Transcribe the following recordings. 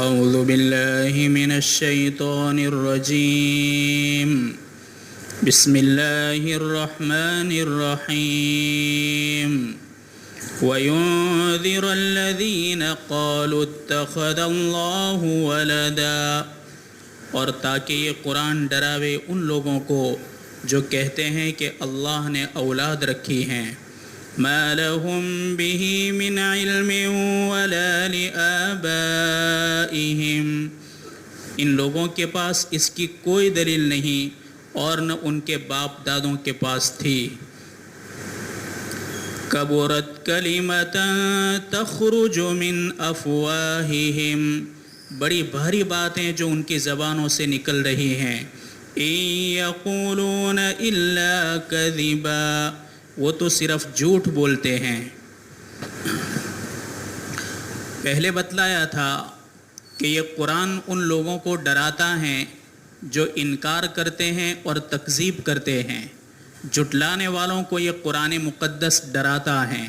اعوذ باللہ من الشیطان الرجیم بسم اللہ الرحمن الرحیم وَيُنذِرَ الَّذِينَ قَالُوا اتَّخَذَ اللَّهُ وَلَدًا، اور تاکہ یہ قرآن ڈراوے ان لوگوں کو جو کہتے ہیں کہ اللہ نے اولاد رکھی ہیں. مَا لَهُم بِهِ مِنْ عِلْمٍ وَلَا لِآبَائِهِمْ، ان لوگوں کے پاس اس کی کوئی دلیل نہیں اور نہ ان کے باپ دادوں کے پاس تھی. کبرت کلمۃ تخرج من افواہہم، بڑی بھاری باتیں جو ان کی زبانوں سے نکل رہی ہیں. ان یقولون الا کذبا، وہ تو صرف جھوٹ بولتے ہیں. پہلے بتلایا تھا کہ یہ قرآن ان لوگوں کو ڈراتا ہے جو انکار کرتے ہیں اور تکذیب کرتے ہیں. جھٹلانے والوں کو یہ قرآن مقدس ڈراتا ہے،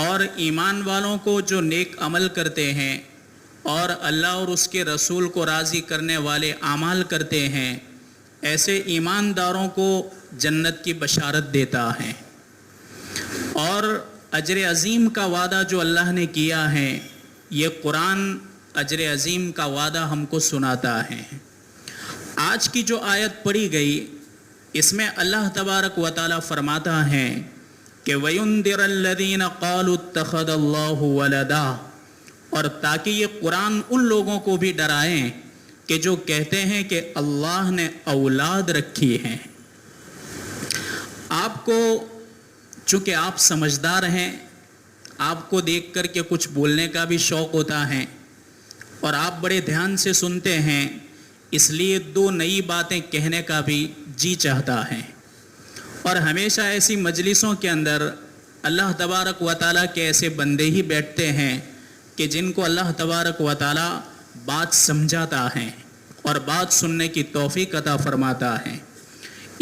اور ایمان والوں کو جو نیک عمل کرتے ہیں اور اللہ اور اس کے رسول کو راضی کرنے والے اعمال کرتے ہیں، ایسے ایمانداروں کو جنت کی بشارت دیتا ہے. اور اجر عظیم کا وعدہ جو اللہ نے کیا ہے، یہ قرآن اجر عظیم کا وعدہ ہم کو سناتا ہے. آج کی جو آیت پڑھی گئی، اس میں اللہ تبارک و تعالیٰ فرماتا ہے کہ وَيُنذِرَ الَّذِينَ قَالُوا اتَّخَذَ اللَّهُ وَلَدًا، اور تاکہ یہ قرآن ان لوگوں کو بھی ڈرائیں کہ جو کہتے ہیں کہ اللہ نے اولاد رکھی ہے. آپ کو چونکہ آپ سمجھدار ہیں، آپ کو دیکھ کر کے کچھ بولنے کا بھی شوق ہوتا ہے اور آپ بڑے دھیان سے سنتے ہیں، اس لیے دو نئی باتیں کہنے کا بھی جی چاہتا ہے. اور ہمیشہ ایسی مجلسوں کے اندر اللہ تبارک و تعالیٰ کے ایسے بندے ہی بیٹھتے ہیں کہ جن کو اللہ تبارک و تعالیٰ بات سمجھاتا ہے اور بات سننے کی توفیق عطا فرماتا ہے.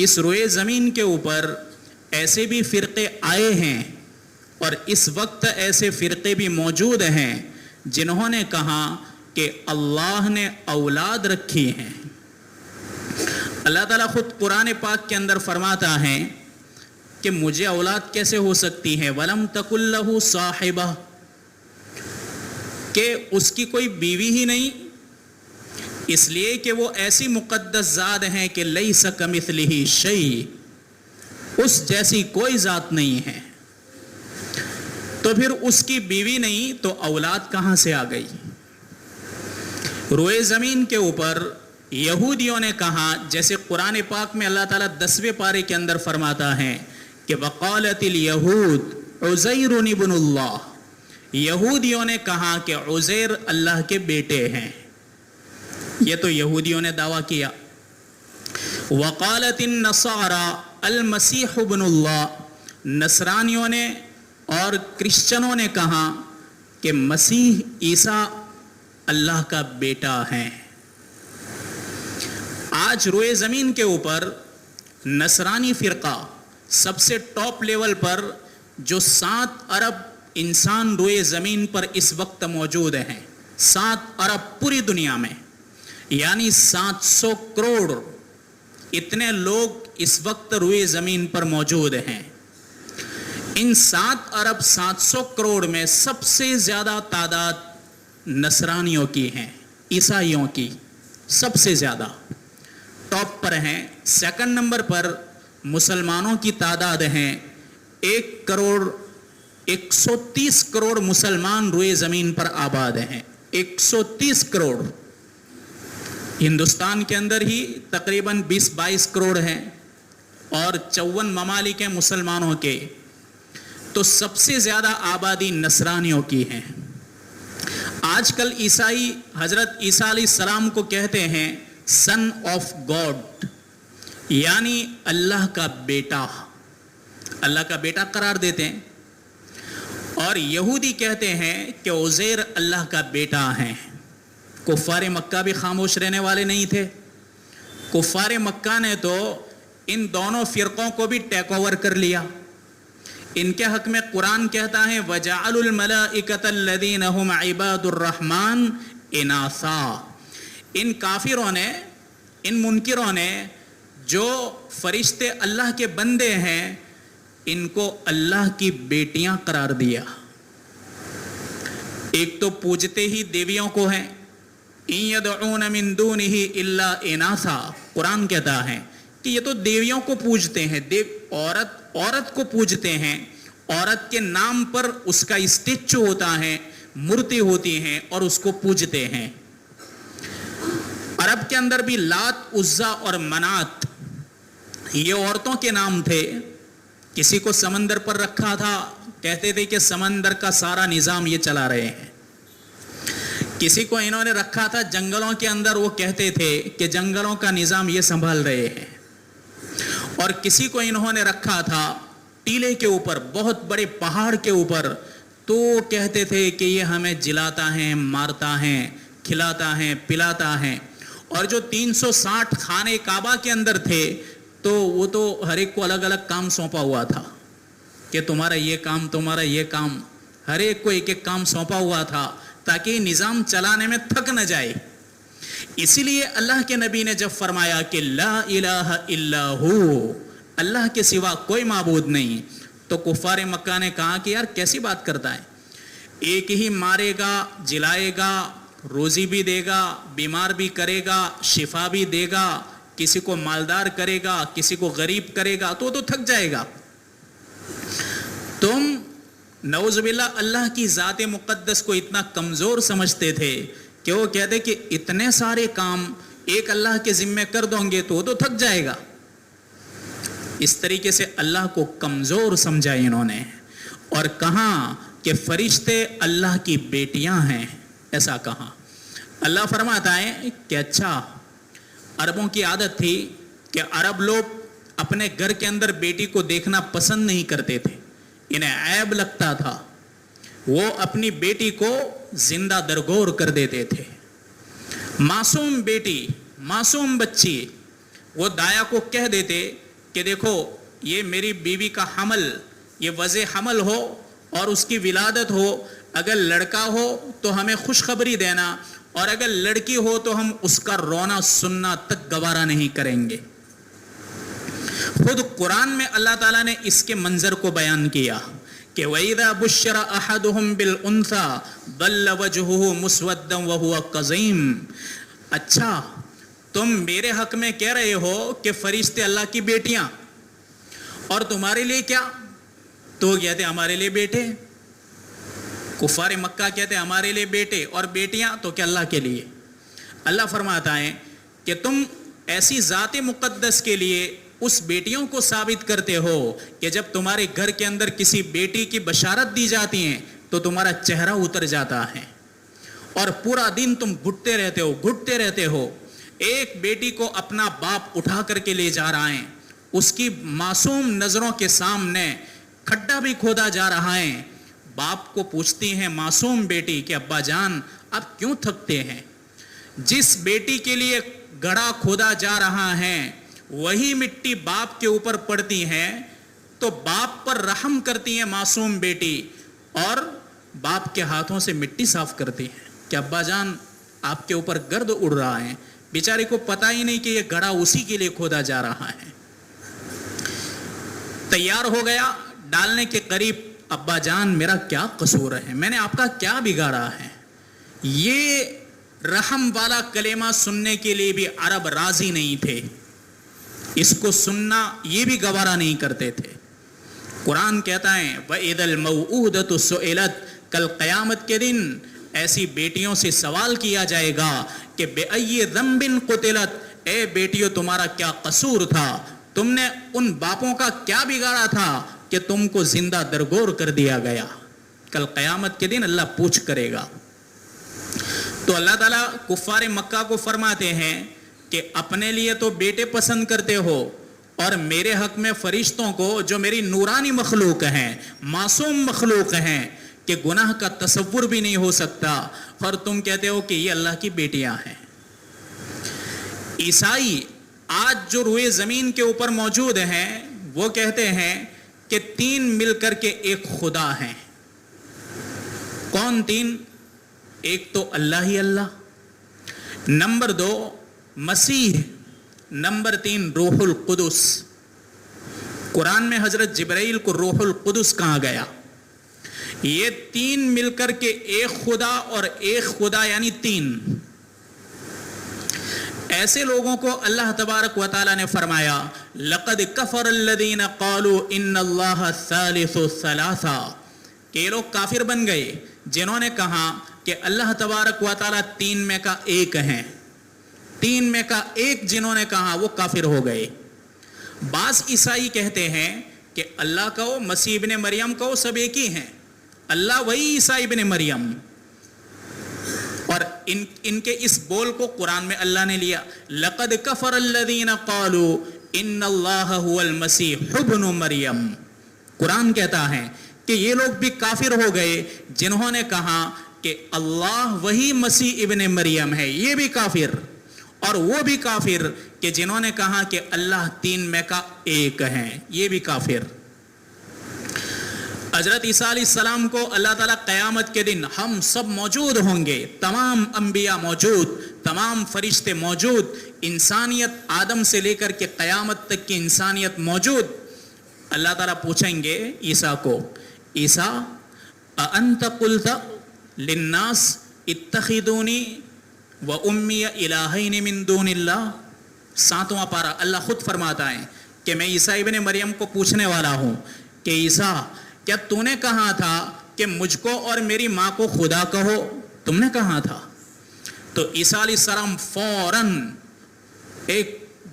اس روئے زمین کے اوپر ایسے بھی فرقے آئے ہیں اور اس وقت ایسے فرقے بھی موجود ہیں جنہوں نے کہا کہ اللہ نے اولاد رکھی ہیں. اللہ تعالیٰ خود قرآن پاک کے اندر فرماتا ہے کہ مجھے اولاد کیسے ہو سکتی ہے. وَلَمْ تَكُنْ لَهُ صَاحِبَةٌ، کہ اس کی کوئی بیوی ہی نہیں، اس لیے کہ وہ ایسی مقدس ذات ہیں کہ لَيْسَ كَمِثْلِهِ شَيْءٌ، اس جیسی کوئی ذات نہیں ہے. تو پھر اس کی بیوی نہیں تو اولاد کہاں سے آ گئی؟ روئے زمین کے اوپر یہودیوں نے کہا، جیسے قرآن پاک میں اللہ تعالیٰ 10ویں پارے کے اندر فرماتا ہے کہ وقالت الیہود عزیر ابن اللہ، یہودیوں نے کہا کہ عزیر اللہ کے بیٹے ہیں. یہ تو یہودیوں نے دعویٰ کیا. وقالت النصارى المسیح ابن اللہ، نصرانیوں نے اور کرسچنوں نے کہا کہ مسیح عیسیٰ اللہ کا بیٹا ہے. آج روئے زمین کے اوپر نصرانی فرقہ سب سے ٹاپ لیول پر، جو 7 ارب انسان روئے زمین پر اس وقت موجود ہیں، 7 ارب پوری دنیا میں، یعنی 700 کروڑ اتنے لوگ اس وقت روئے زمین پر موجود ہیں. ان 7 ارب 700 کروڑ میں سب سے زیادہ تعداد نصرانیوں کی ہیں، عیسائیوں کی سب سے زیادہ ٹاپ پر ہیں. سیکنڈ نمبر پر مسلمانوں کی تعداد ہیں 130 کروڑ مسلمان روئے زمین پر آباد ہیں. 130 کروڑ. ہندوستان کے اندر ہی تقریباً 20-22 کروڑ ہیں اور 54 ممالک ہیں مسلمانوں کے. تو سب سے زیادہ آبادی نصرانیوں کی ہیں. آج کل عیسائی حضرت عیسیٰ علیہ السلام کو کہتے ہیں سن آف گاڈ، یعنی اللہ کا بیٹا، اللہ کا بیٹا قرار دیتے ہیں. اور یہودی کہتے ہیں کہ عزیر اللہ کا بیٹا ہیں. کفار مکہ بھی خاموش رہنے والے نہیں تھے. کفار مکہ نے تو ان دونوں فرقوں کو بھی ٹیک اوور کر لیا. ان کے حق میں قرآن کہتا ہے وَجَعَلُوا الْمَلَائِكَةَ الَّذِينَ هُمْ عِبَادُ الرَّحْمَنِ इनासा। इन काफिरों ने, इन मुनकिरों ने जो फरिश्ते अल्लाह के बंदे हैं इनको अल्लाह की बेटियां करार दिया। एक तो पूजते ही देवियों को हैं, इन यदऊन मिन दूनिही इल्ला इनासा। कुरान कहता है कि ये तो देवियों को पूजते हैं, औरत को पूजते हैं, औरत के नाम पर उसका स्टेचू होता है, मूर्ति होती है और उसको पूजते हैं। अरब के अंदर भी लात, उज्जा और मनात ये औरतों के नाम थे। किसी को समंदर पर रखा था, कहते थे कि समंदर का सारा निजाम ये चला रहे हैं। किसी को इन्होंने रखा था जंगलों के अंदर, वो कहते थे कि जंगलों का निजाम ये संभाल रहे हैं। और किसी को इन्होंने रखा था टीले के ऊपर, बहुत बड़े पहाड़ के ऊपर, तो कहते थे कि ये हमें जिलाता है, मारता है, खिलाता है, पिलाता है। और जो 360 खाने काबा के अंदर थे तो वो तो हर एक को अलग अलग काम सौंपा हुआ था कि तुम्हारा ये काम, तुम्हारा ये काम, हर एक को एक एक काम सौंपा हुआ था ताकि निजाम चलाने में थक न जाए। इसीलिए अल्लाह के नबी ने जब फरमाया कि ला इलाहा इल्ला हु, अल्लाह के सिवा कोई माबूद नहीं, तो कुफार मक्का ने कहा कि यार कैसी बात करता है, एक ही मारेगा, जिलाएगा, रोजी भी देगा, बीमार भी करेगा, शिफा भी देगा, किसी को मालदार करेगा, किसी को गरीब करेगा, तो थक जाएगा। तुम नौजुबिल्ला अल्लाह की ज़ात मुक़द्दस को इतना कमज़ोर समझते थे कि वो कहते कि इतने सारे काम एक अल्लाह के ज़िम्मे कर दोगे तो थक जाएगा। इस तरीके से अल्लाह को कमज़ोर समझा इन्होंने और कहा कि फरिश्ते अल्लाह की बेटियां हैं, ऐसा कहा। अल्लाह फरमाता है कि अच्छा, अरबों की आदत थी कि अरब लोग अपने घर के अंदर बेटी को देखना पसंद नहीं करते थे, इन्हें ऐब लगता था। वो अपनी बेटी को जिंदा दरगोर कर देते थे। मासूम बेटी, मासूम बच्ची, वो दाया को कह देते कि देखो ये मेरी बीवी का हमल, ये वज़े हमल हो और उसकी विलादत हो, अगर लड़का हो तो हमें खुशखबरी देना और अगर लड़की हो तो हम उसका रोना सुनना तक गवारा नहीं करेंगे। खुद कुरान में अल्लाह ताला ने इसके मंजर को बयान किया कि वइदा बुश्शरा अहदुहुम बिल उन्सा दल्ल वजहुहु मुस्वद्दन व हुवा कज़ीम। अच्छा, तुम मेरे हक में कह रहे हो कि फरिश्ते अल्लाह की बेटियां, और तुम्हारे लिए क्या? तो कहते हमारे लिए बेटे। कुफार मक्का कहते हमारे लिए बेटे और बेटियां, तो क्या अल्लाह के लिए? अल्लाह फरमाता है कि तुम ऐसी ज़ात मुक़द्दस के लिए उस बेटियों को साबित करते हो कि जब तुम्हारे घर के अंदर किसी बेटी की बशारत दी जाती है तो तुम्हारा चेहरा उतर जाता है और पूरा दिन तुम घुटते रहते हो। एक बेटी को अपना बाप उठा करके ले जा रहा है, उसकी मासूम नजरों के सामने खड्डा भी खोदा जा रहा है। बाप को पूछती है मासूम बेटी कि अब्बा जान आप क्यों थकते हैं? जिस बेटी के लिए गड्ढा खोदा जा रहा है वही मिट्टी बाप के ऊपर पड़ती है, तो बाप पर रहम करती है मासूम बेटी और बाप के हाथों से मिट्टी साफ करती है कि अब्बा जान आपके ऊपर गर्द उड़ रहा है। बेचारी को पता ही नहीं कि ये गड्ढा उसी के लिए खोदा जा रहा है। तैयार हो गया डालने के करीब, अब्बा जान मेरा क्या कसूर है, मैंने आपका क्या बिगाड़ा है? ये रहम वाला कलेमा सुनने के लिए भी अरब राजी नहीं थे, इसको सुनना ये भी गवारा नहीं करते थे। कुरान कहता है वइदल मौऊदतु सुइलत, कल क़यामत के दिन ऐसी बेटियों से सवाल किया जाएगा कि बेअय्यि ज़ंबिन क़ुतिलत, ए बेटियों तुम्हारा क्या कसूर था, तुमने उन बापों का क्या बिगाड़ा था कि तुमको जिंदा दरगोर कर दिया गया। कल क़यामत के दिन अल्लाह पूछ करेगा। तो अल्लाह ताला कुफ़ार मक्का को फरमाते हैं कि अपने लिए तो बेटे पसंद करते हो और मेरे हक में फरिश्तों को, जो मेरी नूरानी मखलूक हैं, मासूम मखलूक हैं, कि गुनाह का तसव्वुर भी नहीं हो सकता, और तुम कहते हो कि ये अल्लाह की बेटियां हैं। ईसाई आज जो रुए ज़मीन के ऊपर मौजूद हैं वो कहते हैं कि तीन मिलकर के एक खुदा हैं। कौन तीन? एक तो अल्लाह ही अल्लाह, नंबर 2 मसीह, नंबर 3 रूहुल कुदुस। कुरान में हजरत जिब्राइल को रूहुल कुदुस कहा गया। ये 3 मिलकर के एक खुदा, और एक खुदा यानी 3। ऐसे लोगों को अल्लाह तबारक व तआला ने फरमाया, लक़द कफ़र अल्लज़ीना क़ालू इन्नल्लाह सालिसु सलासा, कि ये लोग काफिर बन गए जिन्होंने कहा कि अल्लाह तबारक व तआला 3 में का एक हैं। 3 में का एक जिन्होंने कहा वो काफिर हो गए। बास ईसाई कहते हैं कि अल्लाह कहो, मसीह इब्ने मरियम कहो, सब एक ही हैं। अल्लाह वही ईसा इब्ने मरियम। और इनके इस बोल को कुरान में अल्लाह ने लिया, लक़द कफ़र अल्लज़ीना क़ालू इन्नल्लाह हुवल मसीह इब्नु मरियम। कुरान कहता है कि ये लोग भी काफिर हो गए जिन्होंने कहा कि अल्लाह वही मसीह इब्ने मरियम है, ये भी काफिर। और वो भी काफिर कि जिन्होंने कहा कि अल्लाह 3 में का एक है, ये भी काफिर। हजरत ईसा अलैहिस्सलाम को अल्लाह ताला क़यामत के दिन हम सब मौजूद होंगे, तमाम अंबिया मौजूद, तमाम फरिश्ते मौजूद, इंसानियत आदम से लेकर के क़यामत तक की इंसानियत मौजूद। अल्लाह ताला पूछेंगे ईसा को, ईसा अअंत कुल्त लिन्नास इत्तखिदूनी व उम्मी इलाहैन मिन दूनिल्लाह। 7वां पारा, अल्लाह खुद फरमाता है कि मैं ईसा इब्ने मरियम को पूछने वाला हूँ कि ईसा, क्या तूने कहा था कि मुझको और मेरी माँ को खुदा कहो? तुमने कहा था। तो ईसा अलैहिस्सलाम फौरन एक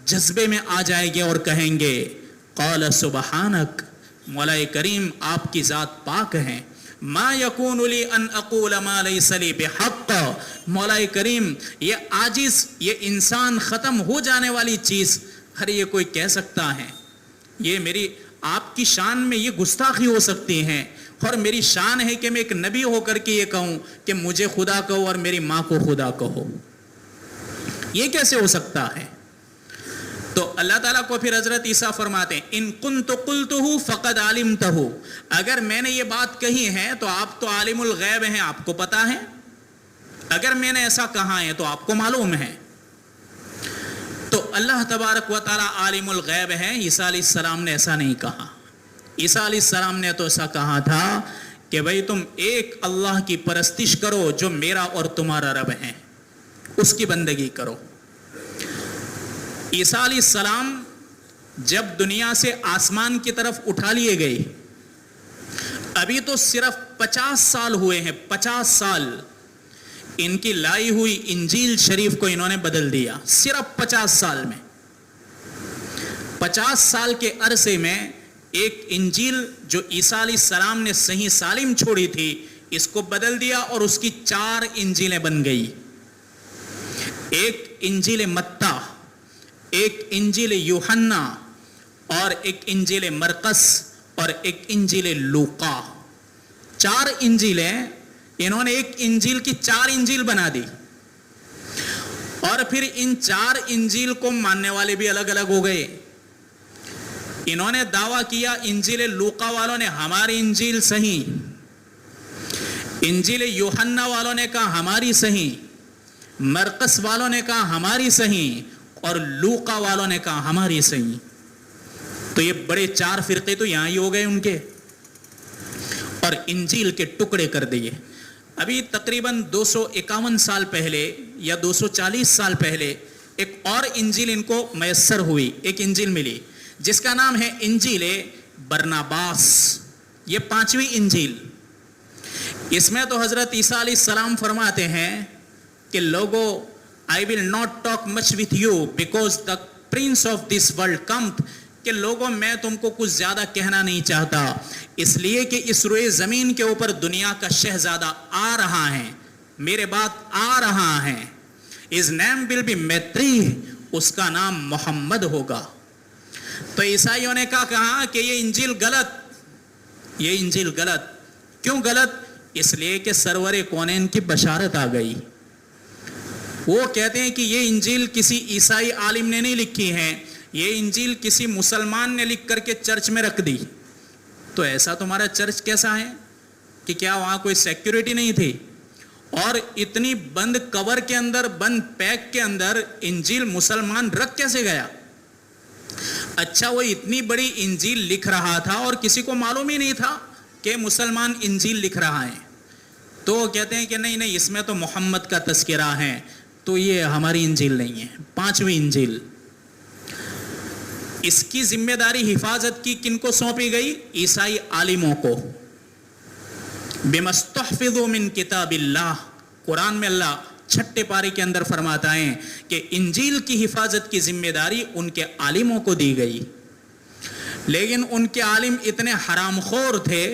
जज्बे में आ जाएंगे और कहेंगे, क़ाल सुबहानक, मौला करीम आपकी ज़ात पाक है, मा यकूनु ली अन अक़ूल मा लैसा ली बिहक़्क़। मौला करीम, ये आजिज़, ये इंसान ख़त्म हो जाने वाली चीज़, अरे ये कोई कह सकता है? ये मेरी आपकी शान में ये गुस्ताखी हो सकती है, और मेरी शान है कि मैं एक नबी होकर के ये कहूँ कि मुझे खुदा कहो और मेरी माँ को खुदा कहो। ये कैसे हो सकता है? तो अल्लाह ताला को फिर हजरत ईसा फरमाते हैं, इन कुन्तु क़ुल्तुहु फ़क़द अलिमतहु, अगर मैंने ये बात कही है तो आप तो आलिमुल गैब हैं, आपको पता है। अगर मैंने ऐसा कहा है तो आपको मालूम है। तो अल्लाह तबारक व तआला आलिमुल गैब है, ईसा अलैहिस्सलाम ने ऐसा नहीं कहा। ईसा अलैहिस्सलाम ने तो ऐसा कहा था कि भाई तुम एक अल्लाह की परस्तिश करो जो मेरा और तुम्हारा रब है, उसकी बंदगी करो। ईसा अलैहिस्सलाम जब दुनिया से आसमान की तरफ उठा लिए गए, अभी तो सिर्फ 50 साल हुए हैं। 50 साल इनकी लाई हुई इंजील शरीफ को इन्होंने बदल दिया, सिर्फ 50 साल में। 50 साल के अरसे में एक इंजील जो ईसा अलैहिस्सलाम ने सही सालिम छोड़ी थी, इसको बदल दिया और उसकी 4 इंजीलें बन गई। एक इंजील मत्ता, एक इंजील यूहन्ना, और एक इंजील मरकस, और एक इंजील लूका। 4 इंजीलें इन्होंने एक इंजील की 4 इंजील बना दी। और फिर इन 4 इंजील को मानने वाले भी अलग अलग हो गए। इन्होंने दावा किया, इंजील लूका वालों ने हमारी इंजील सही, इंजील यूहन्ना वालों ने कहा हमारी सही, मरकस वालों ने कहा हमारी सही, और लूका वालों ने कहा हमारी सही। तो ये बड़े 4 फिरके तो यहां ही हो गए उनके, और इंजील के टुकड़े कर दिए। अभी तकरीबन 251 साल पहले या 240 साल पहले एक और इंजील इनको मैसर हुई, एक इंजील मिली जिसका नाम है इंजील बरनाबास। ये 5वीं इंजील। इसमें तो हजरत ईसा अलैहिस्सलाम फरमाते हैं कि लोगों, I will not talk much with you because the Prince of this world कम, कि लोगों मैं तुमको कुछ ज्यादा कहना नहीं चाहता, इसलिए कि इस रोए जमीन के ऊपर दुनिया का शहजादा आ रहा है, मेरे बाद आ रहा है। इस नेम विल बी मैत्री, उसका नाम मोहम्मद होगा। तो ईसाइयों ने कहा कि ये इंजील गलत, ये इंजील गलत। क्यों गलत? इसलिए कि सरवरे कौनैन की बशारत आ गई। वो कहते हैं कि ये इंजील किसी ईसाई आलिम ने नहीं लिखी है, ये इंजील किसी मुसलमान ने लिख करके चर्च में रख दी। तो ऐसा तुम्हारा चर्च कैसा है कि क्या वहाँ कोई सिक्योरिटी नहीं थी? اور اتنی بند کور کے اندر، بند پیک کے اندر انجیل مسلمان رکھ کیسے گیا؟ اچھا وہ اتنی بڑی انجیل لکھ رہا تھا اور کسی کو معلوم ہی نہیں تھا کہ مسلمان انجیل لکھ رہا ہے، تو کہتے ہیں کہ نہیں اس میں تو محمد کا تذکرہ ہے، تو یہ ہماری انجیل نہیں ہے، 5ویں انجیل۔ اس کی ذمہ داری حفاظت کی کن کو سونپی گئی؟ عیسائی عالموں کو۔ بِمَسْتُحْفِظُوا مِن کتاب اللہ، قرآن میں اللہ 6 پارے کے اندر فرماتا ہے کہ انجیل کی حفاظت کی ذمہ داری ان کے عالموں کو دی گئی، لیکن ان کے عالم اتنے حرام خور تھے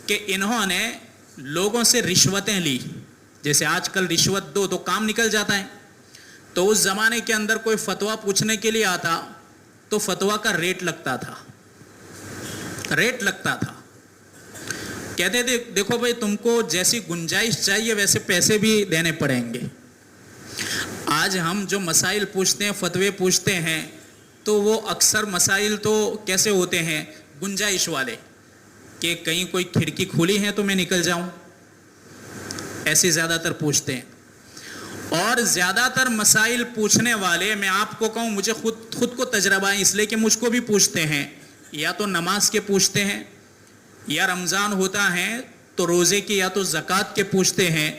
کہ انہوں نے لوگوں سے رشوتیں لی۔ جیسے آج کل رشوت دو تو کام نکل جاتا ہے، تو اس زمانے کے اندر کوئی فتویٰ پوچھنے کے لیے آتا تو فتویٰ کا ریٹ لگتا تھا، کہتے تھے دیکھو بھائی تم کو جیسی گنجائش چاہیے ویسے پیسے بھی دینے پڑیں گے۔ آج ہم جو مسائل پوچھتے ہیں، فتوے پوچھتے ہیں، تو وہ اکثر مسائل تو کیسے ہوتے ہیں؟ گنجائش والے، کہ کہیں کوئی کھڑکی کھلی ہے تو میں نکل جاؤں، ایسے زیادہ تر پوچھتے ہیں۔ اور زیادہ تر مسائل پوچھنے والے، میں آپ کو کہوں مجھے خود کو تجربہ ہے اس لیے کہ مجھ کو بھی پوچھتے ہیں، یا تو نماز کے پوچھتے ہیں، یا رمضان ہوتا ہے تو روزے کی یا تو زکوٰۃ کے پوچھتے ہیں،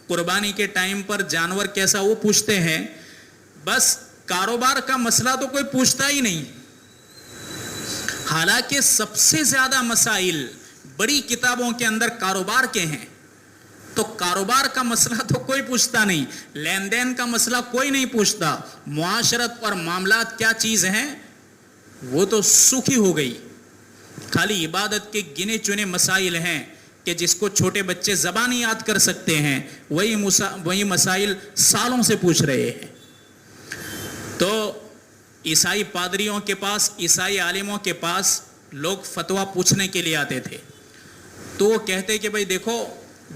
قربانی کے ٹائم پر جانور کیسا وہ پوچھتے ہیں، بس کاروبار کا مسئلہ تو کوئی پوچھتا ہی نہیں۔ حالانکہ سب سے زیادہ مسائل بڑی کتابوں کے اندر کاروبار کے ہیں، تو کاروبار کا مسئلہ تو کوئی پوچھتا نہیں، لین دین کا مسئلہ کوئی نہیں پوچھتا، معاشرت اور معاملات کیا چیز ہیں وہ تو سوکھی ہو گئی، خالی عبادت کے گنے چنے مسائل ہیں کہ جس کو چھوٹے بچے زبانی یاد کر سکتے ہیں، وہی مسائل سالوں سے پوچھ رہے ہیں۔ تو عیسائی پادریوں کے پاس، عیسائی عالموں کے پاس لوگ فتویٰ پوچھنے کے لیے آتے تھے، تو وہ کہتے کہ بھائی دیکھو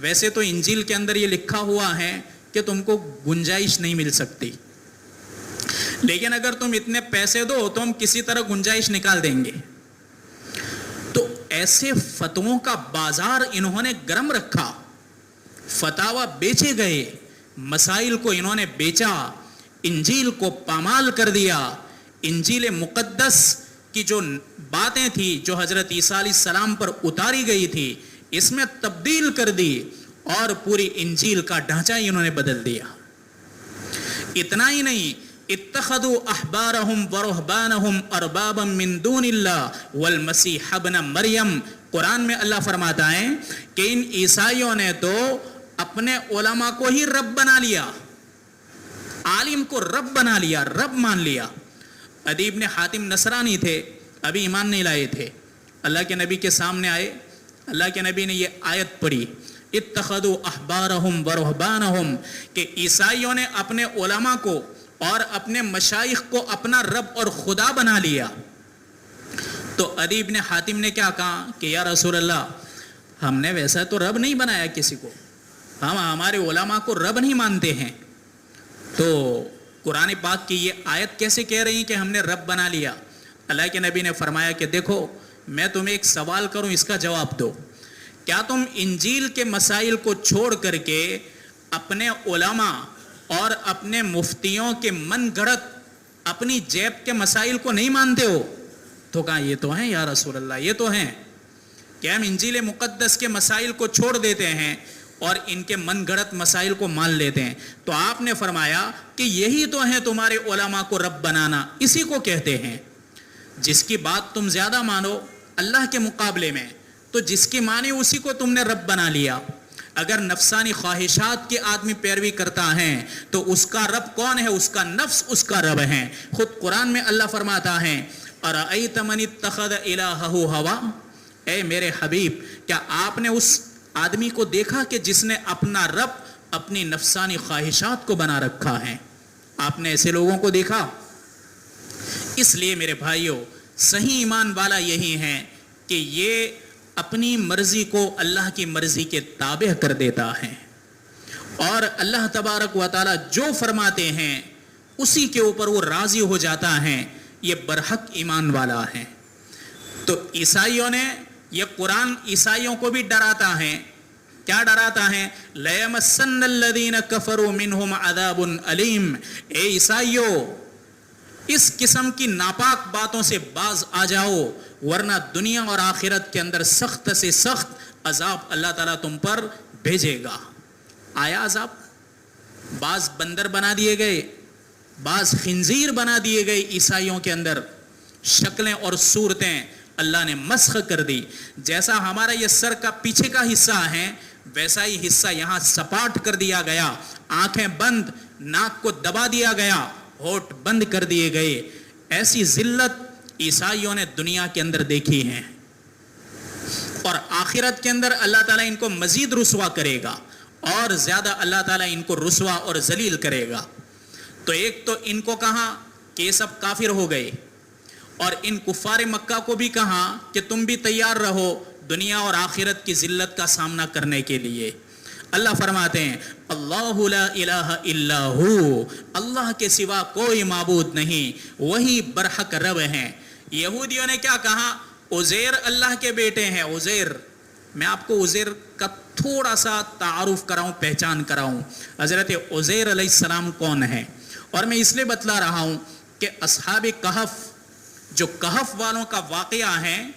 ویسے تو انجیل کے اندر یہ لکھا ہوا ہے کہ تم کو گنجائش نہیں مل سکتی، لیکن اگر تم اتنے پیسے دو تو ہم کسی طرح گنجائش نکال دیں گے۔ تو ایسے فتووں کا بازار انہوں نے گرم رکھا، فتاوی بیچے گئے، مسائل کو انہوں نے بیچا، انجیل کو پامال کر دیا، انجیل مقدس کی جو باتیں تھی جو حضرت عیسیٰ علیہ السلام پر اتاری گئی تھی اس میں تبدیل کر دی، اور پوری انجیل کا ڈھانچہ ہی انہوں نے بدل دیا۔ اتنا ہی نہیں، اتخذوا احبارهم ورهبانهم اربابا من دون اللہ والمسیح ابن مریم، قرآن میں اللہ فرماتا ہے کہ ان عیسائیوں نے تو اپنے علماء کو ہی رب بنا لیا، عالم کو رب بنا لیا، رب مان لیا۔ عدی بن حاتم نصرانی تھے، ابھی ایمان نہیں لائے تھے، اللہ کے نبی کے سامنے آئے، اللہ کے نبی نے یہ آیت پڑھی، اتخذوا احبارهم ورهبانهم، کہ عیسائیوں نے اپنے علماء کو اور اپنے مشائخ کو اپنا رب اور خدا بنا لیا۔ تو عدی بن حاتم نے کیا کہا کہ یا رسول اللہ ہم نے ویسا تو رب نہیں بنایا کسی کو، ہم ہمارے علماء کو رب نہیں مانتے ہیں۔ تو قرآن پاک کی یہ آیت کیسے کہہ رہی ہیں کہ ہم نے رب بنا لیا؟ اللہ کے نبی نے فرمایا کہ دیکھو میں تمہیں ایک سوال کروں، اس کا جواب دو، کیا تم انجیل کے مسائل کو چھوڑ کر کے اپنے علماء اور اپنے مفتیوں کے من گھڑت اپنی جیب کے مسائل کو نہیں مانتے ہو؟ تو کہا یہ تو ہیں یا رسول اللہ، یہ تو ہیں کہ ہم انجیل مقدس کے مسائل کو چھوڑ دیتے ہیں اور ان کے من گھڑت مسائل کو مان لیتے ہیں۔ تو آپ نے فرمایا کہ یہی تو ہیں تمہارے علماء کو رب بنانا، اسی کو کہتے ہیں۔ جس کی بات تم زیادہ مانو اللہ کے مقابلے میں، تو جس کی مانی اسی کو تم نے رب بنا لیا۔ اگر نفسانی خواہشات کے آدمی پیروی کرتا ہے تو اس کا رب کون ہے؟ اس کا نفس اس کا رب ہے۔ خود قرآن میں اللہ فرماتا ہے اَرَأَيْتَ مَنِ اتَّخَذَ إِلَٰهَهُ هَوَىٰ، اے میرے حبیب کیا آپ نے اس آدمی کو دیکھا کہ جس نے اپنا رب اپنی نفسانی خواہشات کو بنا رکھا ہے؟ آپ نے ایسے لوگوں کو دیکھا؟ اس لیے میرے بھائیوں صحیح ایمان والا یہی ہے کہ یہ اپنی مرضی کو اللہ کی مرضی کے تابع کر دیتا ہے، اور اللہ تبارک و تعالی جو فرماتے ہیں اسی کے اوپر وہ راضی ہو جاتا ہے، یہ برحق ایمان والا ہے۔ تو عیسائیوں نے یہ قرآن عیسائیوں کو بھی ڈراتا ہے क्या डराता है? लयमस्सन्नल्लज़ीन कफ़रू मिनहुम अज़ाबुन अलीम। ए ईसाइयों, इस किस्म की नापाक बातों से बाज आ जाओ, वरना दुनिया और आखिरत के अंदर सख्त से सख्त अजाब अल्लाह ताला तुम पर भेजेगा। आया अजाब? बाज बंदर बना दिए गए, बाज खिंजीर बना दिए गए ईसाइयों के अंदर, शक्लें और सूरतें अल्लाह ने मस्ख कर दी। जैसा हमारा ये सर का पीछे का हिस्सा है, वैसा ही हिस्सा यहाँ सपाट कर दिया गया, आंखें बंद, नाक को दबा दिया गया, होठ बंद कर दिए गए। ऐसी जिल्लत ईसाइयों ने दुनिया के अंदर देखी है, और आखिरत के अंदर अल्लाह ताला इनको मजीद रुसवा करेगा, और ज्यादा अल्लाह ताला इनको रुसवा और जलील करेगा। तो एक तो इनको कहा कि ये सब काफिर हो गए, और इन कुफार मक्का को भी कहा कि तुम भी तैयार रहो दुनिया और आखिरत की जिल्लत का सामना करने के लिए। अल्लाह फरमाते हैं, अल्लाहु ला इलाहा इल्ला हु, अल्लाह के सिवा कोई माबूद नहीं, वही बरहक रब हैं। यहूदियों ने क्या कहा? उज़ैर अल्लाह के बेटे हैं। उज़ैर, मैं आपको उज़ैर का थोड़ा सा तारुफ कराऊं, पहचान कराऊं। हजरत उज़ैर अलैहिस्सलाम कौन है? और मैं इसलिए बतला रहा हूं कि अस्हाब कहफ, जो कहफ वालों का वाकया है,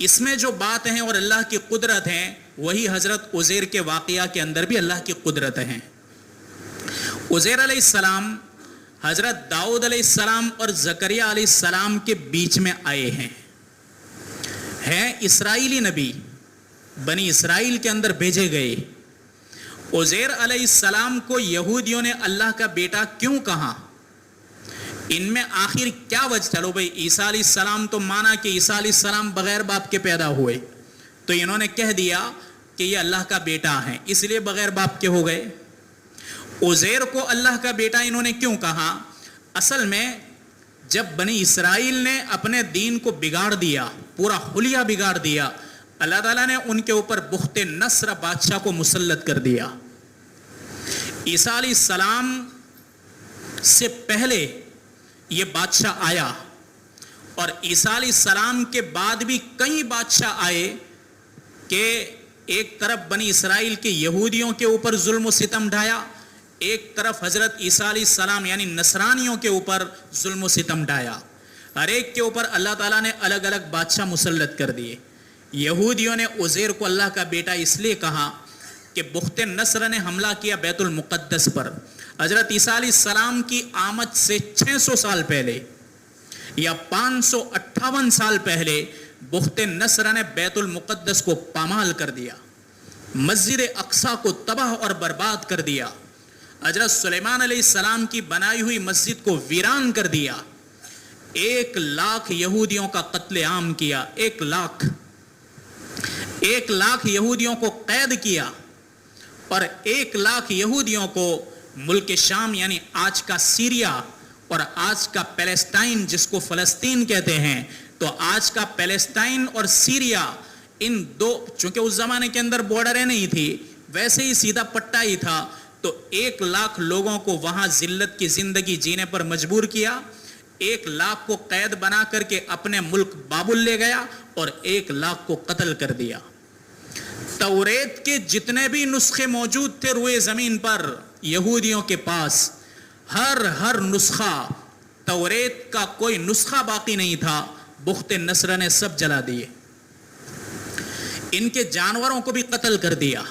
इसमें जो बात है और अल्लाह की कुदरत है, वही हजरत उज़ैर के वाकया के अंदर भी अल्लाह की कुदरत है। उज़ैर अलैहिस्सलाम हजरत दाऊद अलैहिस्सलाम और ज़करिया अलैहिस्सलाम के बीच में आए हैं इस्राइली नबी, बनी इसराइल के अंदर भेजे गए। उज़ैर अलैहिस्सलाम को यहूदियों ने अल्लाह का बेटा क्यों कहा? इनमें आखिर क्या वजह? चलो भाई, ईसा अलैहिस्सलाम तो माना कि ईसा अलैहिस्सलाम बगैर बाप के पैदा हुए, तो इन्होंने कह दिया कि ये अल्लाह का बेटा है, इसलिए बगैर बाप के हो गए। उज़ैर को अल्लाह का बेटा इन्होंने क्यों कहा? असल में जब बनी इसराइल ने अपने दीन को बिगाड़ दिया, पूरा हुलिया बिगाड़ दिया, अल्लाह ताला ने उनके ऊपर बुख्ते नस्र बादशाह को मुसल्लत कर दिया। ईसा अलैहिस्सलाम से पहले ये बादशाह आया, और ईसा अलैहिस्सलाम के बाद भी कई बादशाह आए कि एक तरफ बनी इसराइल के यहूदियों के ऊपर जुल्म सितम ढाया, एक तरफ हजरत ईसा अलैहिस्सलाम यानी नसरानियों के ऊपर जुल्म सितम ढाया। हर एक के ऊपर अल्लाह ताला ने अलग अलग बादशाह मुसल्लत कर दिए। यहूदियों ने उज़ैर को अल्लाह का बेटा इसलिए कहा कि बुख्ते नस्र ने हमला किया बैतुल मुक़द्दस पर। हजरत ईसा अलैहिस्सलाम की आमद से 600 साल पहले या 558 साल पहले बुख्ते नस्र ने बैतुल मुक़द्दस को पामाल कर दिया, मस्जिद अक्सा को तबाह और बर्बाद कर दिया, हजरत सुलेमान अलैहिस्सलाम की बनाई हुई मस्जिद को वीरान कर दिया, 1 लाख यहूदियों का कत्ले आम किया, 1 लाख यहूदियों को कैद किया, और 1 लाख यहूदियों को मुल्क शाम यानी आज का सीरिया और आज का पैलेस्टाइन जिसको फलस्तीन कहते हैं, तो आज का पैलेस्टाइन और सीरिया, इन दो, चूंकि उस जमाने के अंदर बॉर्डरें नहीं थी, वैसे ही सीधा पट्टा ही था, तो 1 लाख लोगों को वहां जिल्लत की जिंदगी जीने पर मजबूर किया। 1 लाख को कैद बना करके अपने मुल्क बाबुल ले गया और 1 लाख को कत्ल कर दिया। तौरेत के जितने भी नुस्खे मौजूद थे रुए जमीन पर यहूदियों के पास, हर नुस्खा, तौरेत का कोई नुस्खा बाकी नहीं था, बुख्ते नस्र ने सब जला दिए, इनके जानवरों को भी कत्ल कर दिया।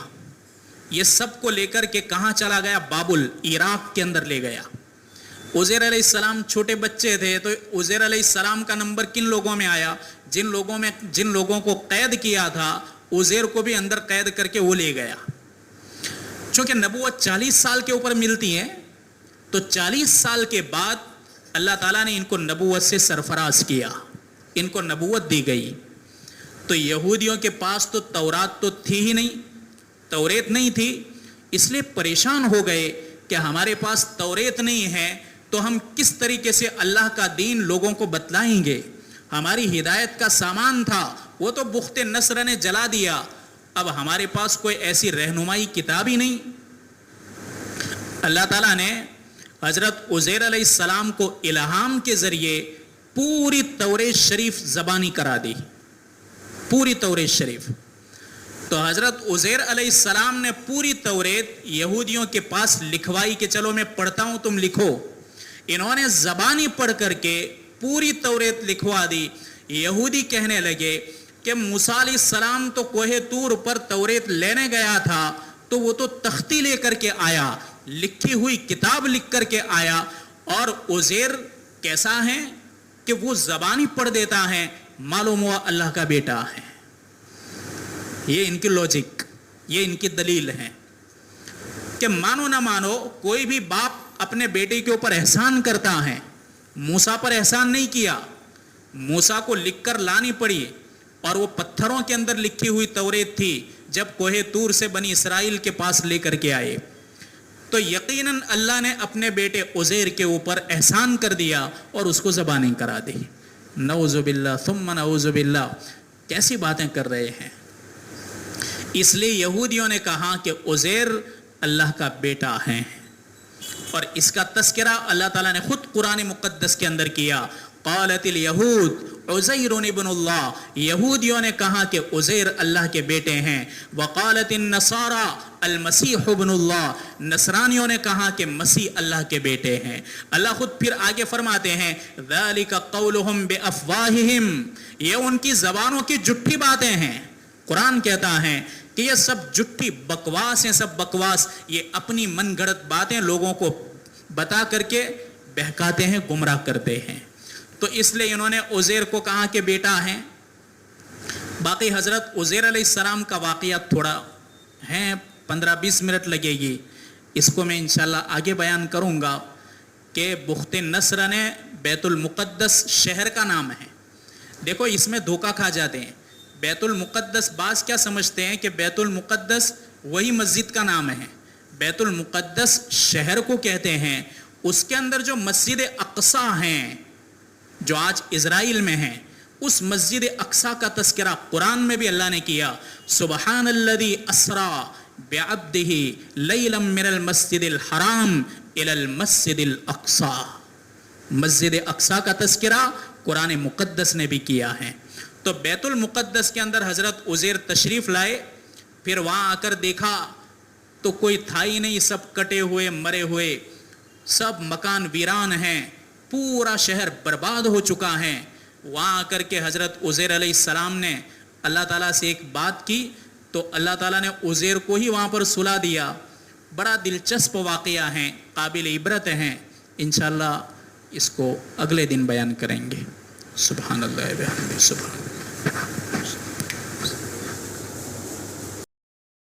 ये सब को लेकर के कहां चला गया? बाबुल, इराक के अंदर ले गया। उज़ैर अलैहिस्सलाम छोटे बच्चे थे, तो उज़ैर अलैहिस्सलाम का नंबर किन लोगों में आया? जिन लोगों को कैद किया था, उज़ैर को भी अंदर कैद करके वो ले गया। चूंकि नबूवत 40 साल के ऊपर मिलती है, तो 40 साल के बाद अल्लाह ताला ने इनको नबूवत से सरफराज किया, इनको नबूवत दी गई। तो यहूदियों के पास तो तौरात तो थी ही नहीं, तौरेत नहीं थी, इसलिए परेशान हो गए कि हमारे पास तौरेत नहीं है तो हम किस तरीके से अल्लाह का दीन लोगों को बतलाएंगे। हमारी हिदायत का सामान था वो तो बुख्ते नस्र ने जला दिया, अब हमारे पास कोई ऐसी रहनुमाई किताब ही नहीं। अल्लाह ताला ने हजरत उज़ैर अलैहिस्सलाम को इल्हाम के जरिए पूरी तौरेत शरीफ ज़बानी करा दी, पूरी तौरेत शरीफ। تو حضرت عزیر علیہ السلام نے پوری توریت یہودیوں کے پاس لکھوائی کہ چلو میں پڑھتا ہوں تم لکھو. انہوں نے زبانی پڑھ کر کے پوری توریت لکھوا دی. یہودی کہنے لگے کہ موسیٰ علیہ السلام تو کوہ طور پر توریت لینے گیا تھا تو وہ تو تختی لے کر کے آیا, لکھی ہوئی کتاب لکھ کر کے آیا, اور عزیر کیسا ہے کہ وہ زبانی پڑھ دیتا ہے, معلوم ہوا اللہ کا بیٹا ہے. یہ ان کی لوجک, یہ ان کی دلیل ہے کہ مانو نہ مانو کوئی بھی باپ اپنے بیٹے کے اوپر احسان کرتا ہے. موسیٰ پر احسان نہیں کیا, موسیٰ کو لکھ کر لانی پڑی, اور وہ پتھروں کے اندر لکھی ہوئی توریت تھی جب کوہ طور سے بنی اسرائیل کے پاس لے کر کے آئے. تو یقیناً اللہ نے اپنے بیٹے عزیر کے اوپر احسان کر دیا اور اس کو زبانی کرا دی. نعوذ باللہ ثم نعوذ باللہ, کیسی باتیں کر رہے ہیں. اس لیے یہودیوں نے کہا کہ عزیر اللہ کا بیٹا ہے, اور اس کا تذکرہ اللہ تعالیٰ نے خود قرآن مقدس کے اندر کیا. قالت الیہود عزیر ابن اللہ, یہودیوں نے کہا کہ عزیر اللہ کے بیٹے ہیں. وقالت النصارى المسیح ابن اللہ, نصرانیوں نے کہا کہ مسیح اللہ کے بیٹے ہیں. اللہ خود پھر آگے فرماتے ہیں ذالک قولہم بافواہہم, یہ ان کی زبانوں کی جھوٹی باتیں ہیں. قرآن کہتا ہے کہ یہ سب جھوٹی بکواس ہیں, سب بکواس. یہ اپنی من گھڑت باتیں لوگوں کو بتا کر کے بہکاتے ہیں, گمراہ کرتے ہیں. تو اس لیے انہوں نے عزیر کو کہا کہ بیٹا ہے. باقی حضرت عزیر علیہ السلام کا واقعہ تھوڑا ہے, 15-20 منٹ لگے گی, اس کو میں انشاءاللہ آگے بیان کروں گا. کہ بخت نصر نے بیت المقدس شہر کا نام ہے. دیکھو اس میں دھوکہ کھا جاتے ہیں. بیت المقدس بعض کیا سمجھتے ہیں کہ بیت المقدس وہی مسجد کا نام ہے. بیت المقدس شہر کو کہتے ہیں. اس کے اندر جو مسجد اقصی ہیں جو آج اسرائیل میں ہیں, اس مسجد اقصی کا تذکرہ قرآن میں بھی اللہ نے کیا. سبحان الذی اسری بعبدہ لیلا من المسجد الحرام الی المسجد الاقصی. مسجد اقصی کا تذکرہ قرآن مقدس نے بھی کیا ہے. تو بیت المقدس کے اندر حضرت عزیر تشریف لائے, پھر وہاں آ کر دیکھا تو کوئی تھا ہی نہیں, سب کٹے ہوئے مرے ہوئے, سب مکان ویران ہیں, پورا شہر برباد ہو چکا ہے. وہاں آ کر کے حضرت عزیر علیہ السلام نے اللہ تعالیٰ سے ایک بات کی تو اللہ تعالیٰ نے عزیر کو ہی وہاں پر سلا دیا. بڑا دلچسپ واقعہ ہیں, قابل عبرت ہیں. انشاءاللہ اس کو اگلے دن بیان کریں گے. سبحان اللہ بحمدہ, سبحان اللہ.